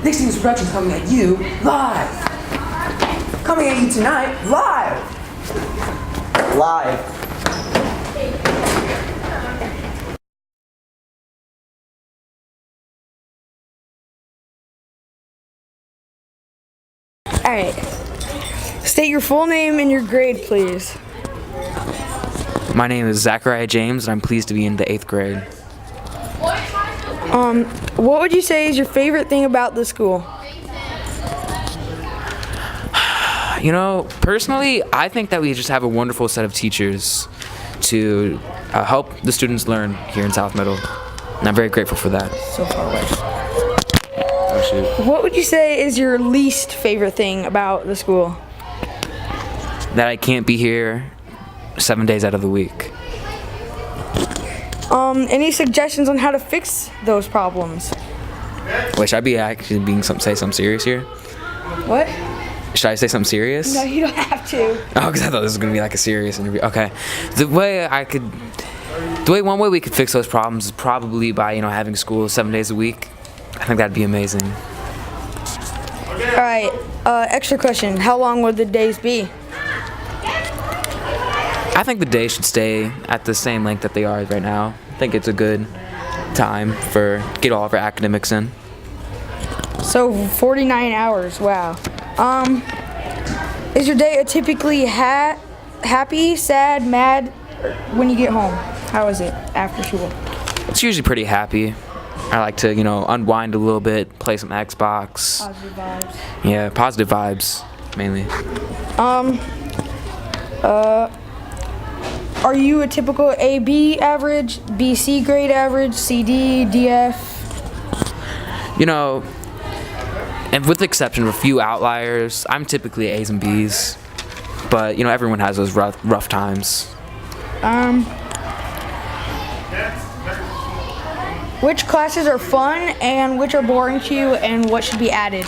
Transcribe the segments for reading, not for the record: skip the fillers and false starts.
Dixie News Productions coming at you live. Coming at you tonight live. Live. All right. State your full name and your grade, please. My name is Zachariah James, and I'm pleased to be in the 8th grade. What would you say is your favorite thing about the school? You know, personally, I think that we just have a wonderful set of teachers to help the students learn here in South Middle, and I'm very grateful for that. So far away. Oh, shoot. What would you say is your least favorite thing about the school? That I can't be here 7 days out of the week. Any suggestions on how to fix those problems? Wait, should I be actually say something serious here? What? Should I say something serious? No, you don't have to. Oh, because I thought this was going to be like a serious interview. Okay. One way we could fix those problems is probably by, having school 7 days a week. I think that'd be amazing. All right, extra question. How long would the days be? I think the day should stay at the same length that they are right now. I think it's a good time for get all of our academics in. So 49 hours. Wow. Is your day typically happy, sad, mad when you get home? How is it after school? It's usually pretty happy. I like to, unwind a little bit, play some Xbox. Positive vibes. Yeah, positive vibes mainly. Are you a typical A/B average, B/C grade average, C/D, D/F? And with the exception of a few outliers, I'm typically A's and B's. But, everyone has those rough times. Which classes are fun and which are boring to you, and what should be added?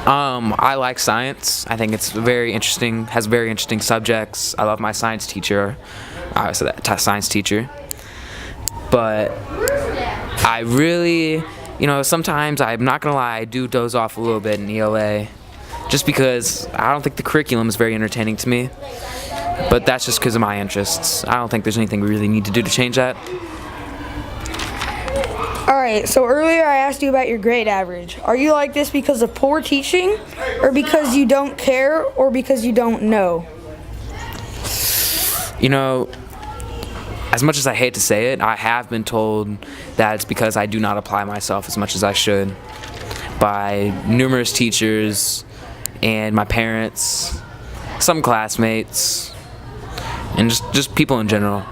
I like science. I think it's very interesting, has very interesting subjects. I love my science teacher. I was that science teacher. But I really, sometimes, I'm not going to lie, I do doze off a little bit in ELA. Just because I don't think the curriculum is very entertaining to me. But that's just because of my interests. I don't think there's anything we really need to do to change that. Alright, so earlier I asked you about your grade average. Are you like this because of poor teaching, or because you don't care, or because you don't know? As much as I hate to say it, I have been told that it's because I do not apply myself as much as I should by numerous teachers and my parents, some classmates, and just people in general.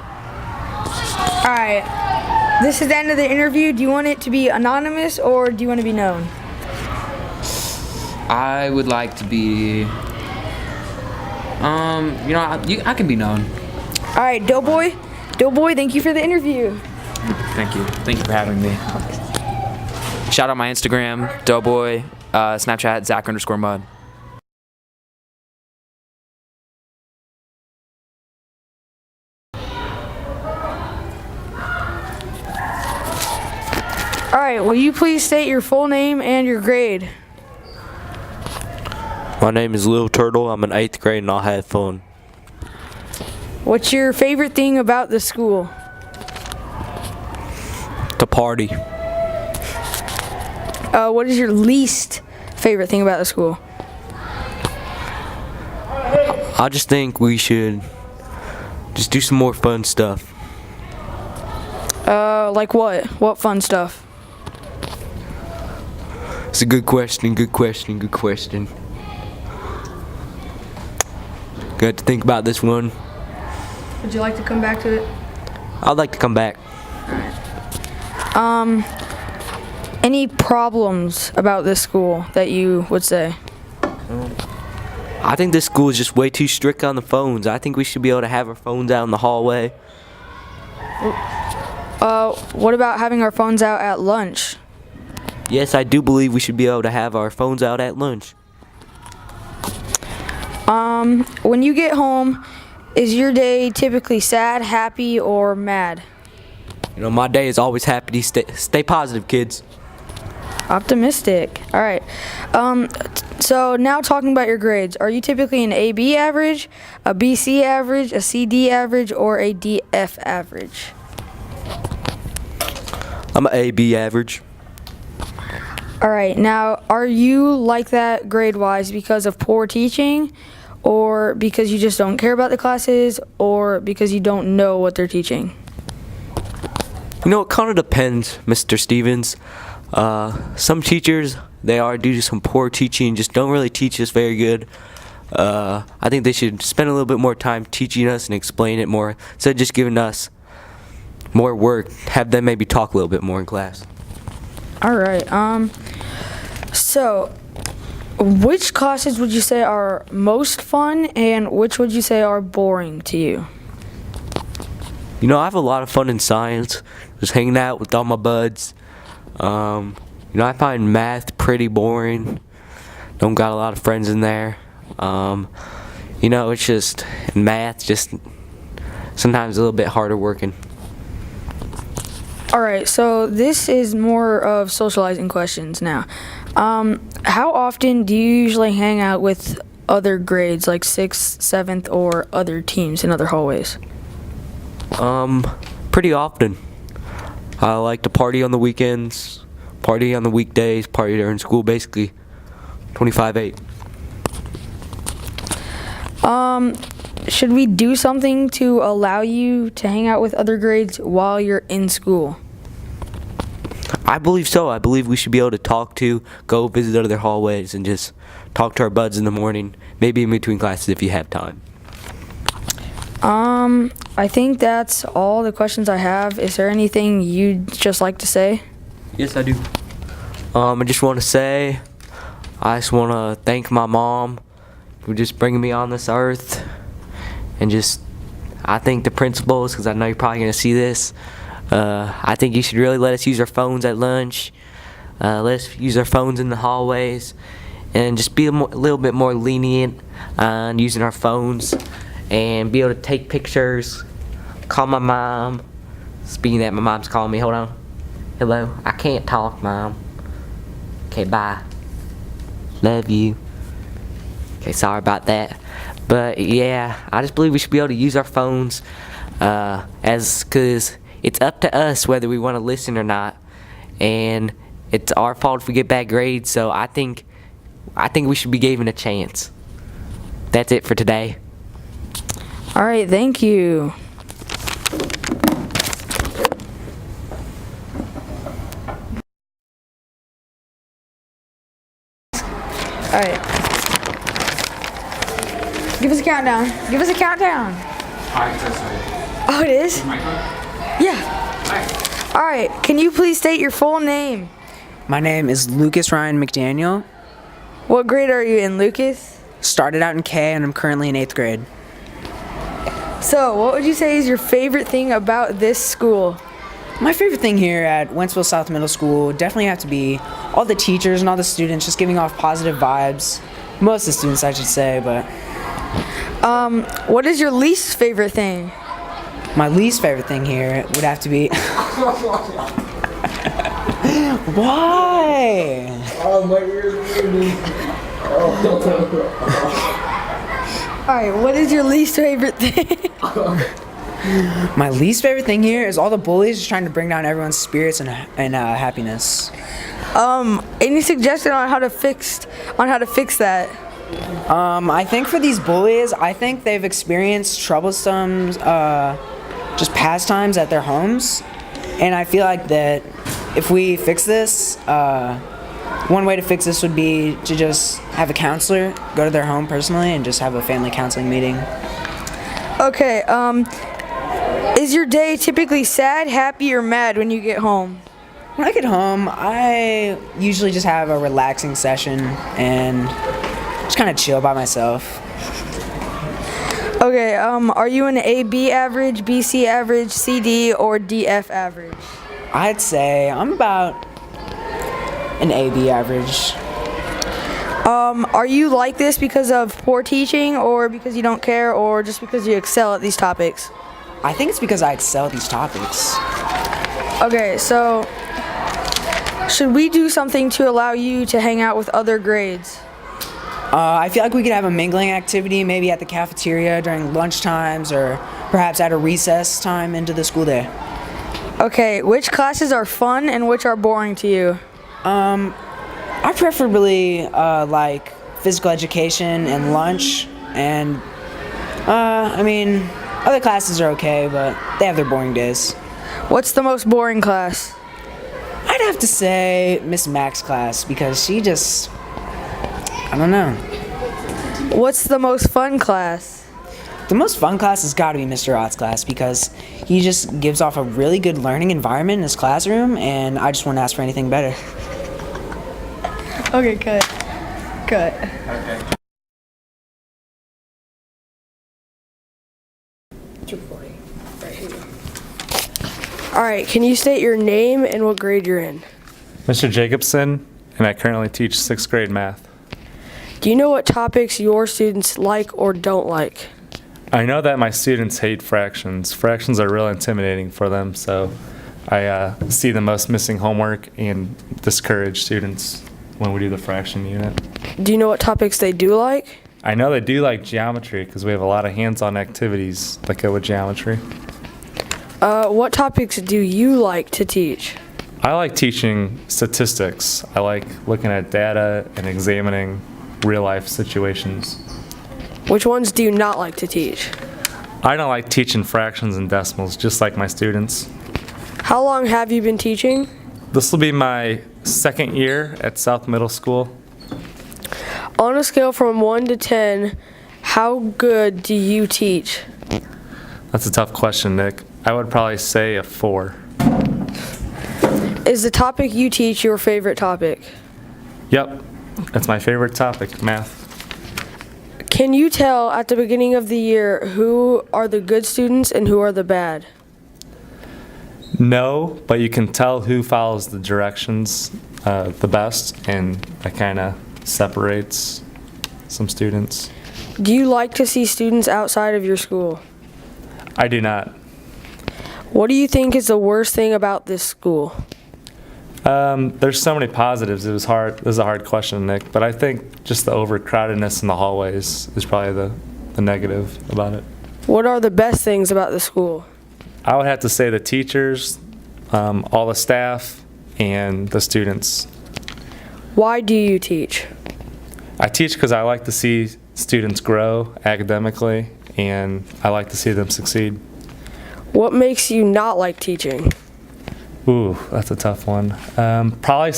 Alright, this is the end of the interview. Do you want it to be anonymous, or do you want to be known? I would like to be, I can be known. Alright, Doughboy, thank you for the interview. Thank you. Thank you for having me. Shout out my Instagram, Doughboy, Snapchat, Zach_Mud. Alright, will you please state your full name and your grade? My name is Lil Turtle. I'm in 8th grade and I'll have fun. What's your favorite thing about the school? To party. What is your least favorite thing about the school? I just think we should just do some more fun stuff. Like what? What fun stuff? It's a good question. Gonna have to think about this one. Would you like to come back to it? I'd like to come back. Any problems about this school that you would say? I think this school is just way too strict on the phones. I think we should be able to have our phones out in the hallway. What about having our phones out at lunch? Yes, I do believe we should be able to have our phones out at lunch. When you get home, is your day typically sad, happy, or mad? My day is always happy. Stay positive, kids. Optimistic. All right. So now talking about your grades, are you typically an AB average, a BC average, a CD average, or a DF average? I'm an AB average. All right. Now, are you like that grade-wise because of poor teaching, or because you just don't care about the classes, or because you don't know what they're teaching? You know, it kind of depends, Mr. Stevens. Some teachers, they are due to some poor teaching, just don't really teach us very good. I think they should spend a little bit more time teaching us and explain it more instead of just giving us more work. Have them maybe talk a little bit more in class. All right. So, which classes would you say are most fun, and which would you say are boring to you? You know, I have a lot of fun in science, just hanging out with all my buds. You know, I find math pretty boring. Don't got a lot of friends in there. You know, it's just math, just sometimes a little bit harder working. All right, so this is more of socializing questions now. How often do you usually hang out with other grades, like 6th, 7th, or other teams in other hallways? Pretty often. I like to party on the weekends, party on the weekdays, party during school, basically 25/8. Should we do something to allow you to hang out with other grades while you're in school? I believe so. I believe we should be able to go visit other hallways and just talk to our buds in the morning, maybe in between classes if you have time. I think that's all the questions I have. Is there anything you'd just like to say? Yes, I do. I just want to say, I just want to thank my mom for just bringing me on this earth, and just, I think the principals, because I know you're probably going to see this, I think you should really let us use our phones at lunch, let us use our phones in the hallways, and just be a little bit more lenient on using our phones, and be able to take pictures, call my mom. Speaking of that, my mom's calling me. Hold on. Hello. I can't talk, Mom. Okay, bye. Love you. Okay, sorry about that. But yeah, I just believe we should be able to use our phones, cause it's up to us whether we want to listen or not, and it's our fault if we get bad grades. So I think we should be given a chance. That's it for today. All right, thank you. All right. Give us a countdown. Give us a countdown. Oh, it is? Yeah. All right. Can you please state your full name? My name is Lucas Ryan McDaniel. What grade are you in, Lucas? Started out in K and I'm currently in 8th grade. So, what would you say is your favorite thing about this school? My favorite thing here at Wentzville South Middle School would definitely have to be all the teachers and all the students just giving off positive vibes. Most of the students, I should say, but... What is your least favorite thing? My least favorite thing here would have to be... Why? All right, what is your least favorite thing? My least favorite thing here is all the bullies just trying to bring down everyone's spirits and happiness. Any suggestion on how to fix that? I think for these bullies, I think they've experienced troublesome just pastimes at their homes, and I feel like that if we fix this, one way to fix this would be to just have a counselor go to their home personally and just have a family counseling meeting. Okay, is your day typically sad, happy, or mad when you get home? When I get home, I usually just have a relaxing session and just kind of chill by myself. Okay, are you an AB average, BC average, CD, or DF average? I'd say I'm about an AB average. Are you like this because of poor teaching, or because you don't care, or just because you excel at these topics? I think it's because I excel at these topics. Okay, so Should we do something to allow you to hang out with other grades? I feel like we could have a mingling activity, maybe at the cafeteria during lunch times, or perhaps at a recess time into the school day. Okay, which classes are fun and which are boring to you? I preferably like physical education and lunch, and other classes are okay, but they have their boring days. What's the most boring class? I'd have to say Miss Mack's class, because she just, I don't know. What's the most fun class? The most fun class has got to be Mr. Ott's class, because he just gives off a really good learning environment in his classroom, and I just wouldn't ask for anything better. Okay, cut. All right, can you state your name and what grade you're in? Mr. Jacobson, and I currently teach 6th grade math. Do you know what topics your students like or don't like? I know that my students hate fractions. Fractions are real intimidating for them, so I see the most missing homework and discourage students when we do the fraction unit. Do you know what topics they do like? I know they do like geometry because we have a lot of hands-on activities that go with geometry. What topics do you like to teach? I like teaching statistics. I like looking at data and examining real-life situations. Which ones do you not like to teach? I don't like teaching fractions and decimals, just like my students. How long have you been teaching? This will be my 2nd year at South Middle School. On a scale from 1 to 10, how good do you teach? That's a tough question, Nick. I would probably say a 4. Is the topic you teach your favorite topic? Yep, that's my favorite topic, math. Can you tell at the beginning of the year who are the good students and who are the bad? No, but you can tell who follows the directions the best, and that kind of separates some students. Do you like to see students outside of your school? I do not. What do you think is the worst thing about this school? There's so many positives. It was hard. This is a hard question, Nick, but I think just the overcrowdedness in the hallways is probably the negative about it. What are the best things about the school? I would have to say the teachers, all the staff, and the students. Why do you teach? I teach because I like to see students grow academically, and I like to see them succeed. What makes you not like teaching? Ooh, that's a tough one. Probably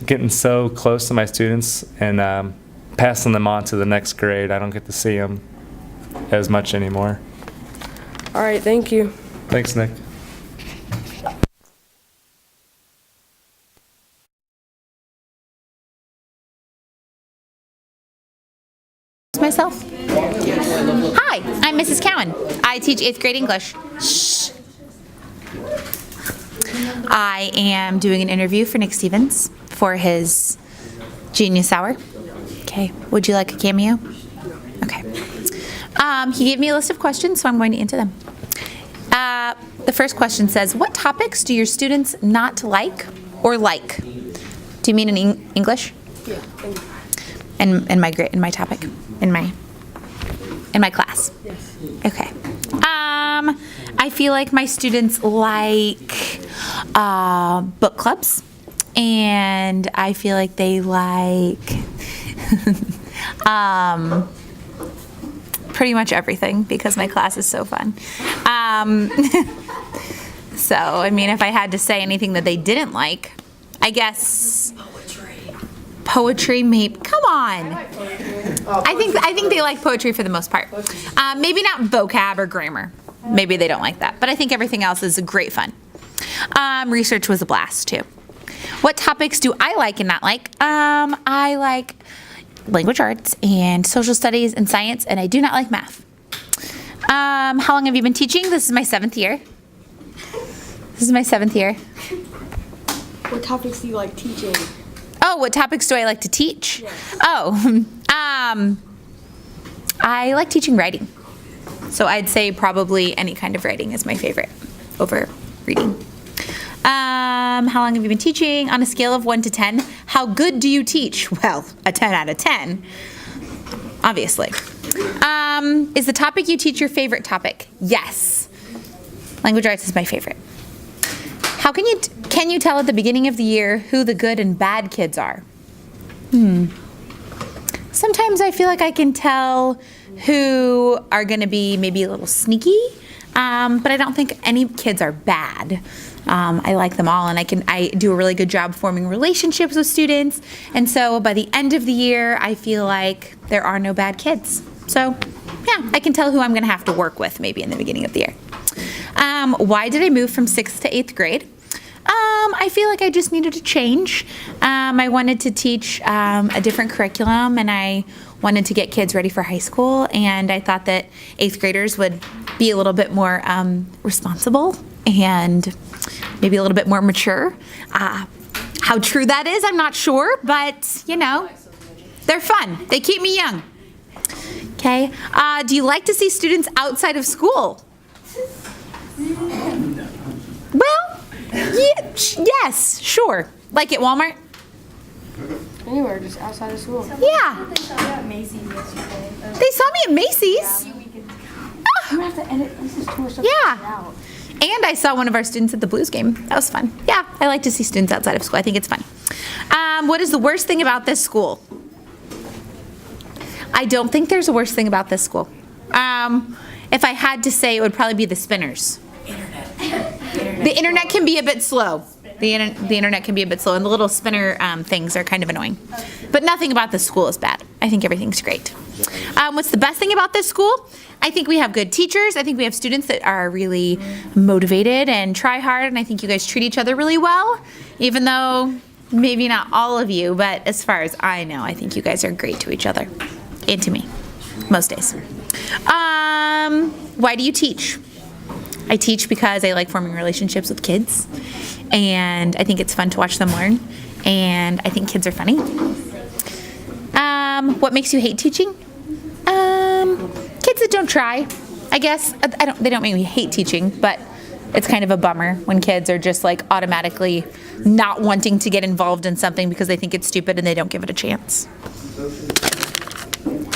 getting so close to my students and passing them on to the next grade. I don't get to see them as much anymore. All right, thank you. Thanks, Nick. Myself? Hi, I'm Mrs. Cowan. I teach 8th grade English. Shh. I am doing an interview for Nick Stevens for his Genius Hour. Okay, would you like a cameo? Okay. He gave me a list of questions, so I'm going to answer them. The first question says, what topics do your students not like or like? Do you mean in English? Yeah. In my topic? In my class? Yes. Okay. I feel like my students like book clubs, and I feel like they like pretty much everything because my class is so fun. So, I mean, if I had to say anything that they didn't like, I guess poetry, maybe. Come on. I think they like poetry for the most part. Maybe not vocab or grammar. Maybe they don't like that. But I think everything else is great fun. Research was a blast too. What topics do I like and not like? I like language arts and social studies and science, and I do not like math. How long have you been teaching? This is my 7th year. What topics do you like teaching? Oh, what topics do I like to teach? Yes. Oh, I like teaching writing. So I'd say probably any kind of writing is my favorite over reading. How long have you been teaching? On a scale of 1 to 10, how good do you teach? Well, a 10 out of 10, obviously. Is the topic you teach your favorite topic? Yes. Language arts is my favorite. How can you tell at the beginning of the year who the good and bad kids are? Sometimes I feel like I can tell who are going to be maybe a little sneaky, but I don't think any kids are bad. I like them all, and I do a really good job forming relationships with students. And so by the end of the year, I feel like there are no bad kids. So yeah, I can tell who I'm going to have to work with maybe in the beginning of the year. Why did I move from 6th to 8th grade? I feel like I just needed to change. I wanted to teach a different curriculum, and I wanted to get kids ready for high school, and I thought that 8th graders would be a little bit more responsible and maybe a little bit more mature. How true that is, I'm not sure, but you know, they're fun. They keep me young. Okay. Do you like to see students outside of school? Well, yes, sure. Like at Walmart? Anywhere, just outside of school. Yeah. They saw me at Macy's yesterday. They saw me at Macy's. I'm gonna have to edit this tour stuff Yeah. out. And I saw one of our students at the Blues game. That was fun. Yeah, I like to see students outside of school. I think it's fun. What is the worst thing about this school? I don't think there's a worst thing about this school. If I had to say, it would probably be the spinners. The internet can be a bit slow. The internet can be a bit slow, and the little spinner things are kind of annoying. But nothing about this school is bad. I think everything's great. What's the best thing about this school? I think we have good teachers. I think we have students that are really motivated and try hard, and I think you guys treat each other really well, even though maybe not all of you, but as far as I know, I think you guys are great to each other and to me most days. Why do you teach? I teach because I like forming relationships with kids, and I think it's fun to watch them learn, and I think kids are funny. What makes you hate teaching? Kids that don't try, I guess. They don't make me hate teaching, but it's kind of a bummer when kids are just like automatically not wanting to get involved in something because they think it's stupid and they don't give it a chance.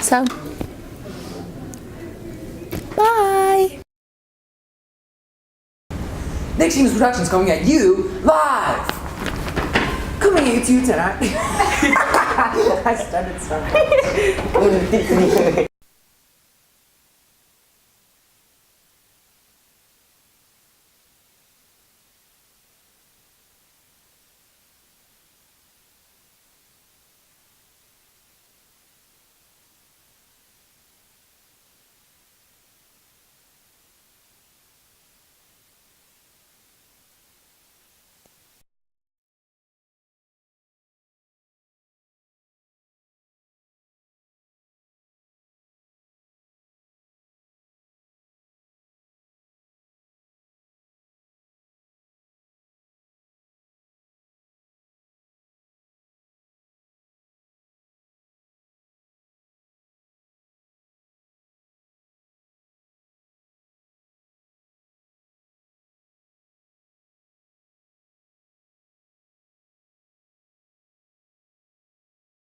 So, bye. Next Teams Productions coming at you live. Coming at you tonight. I started something.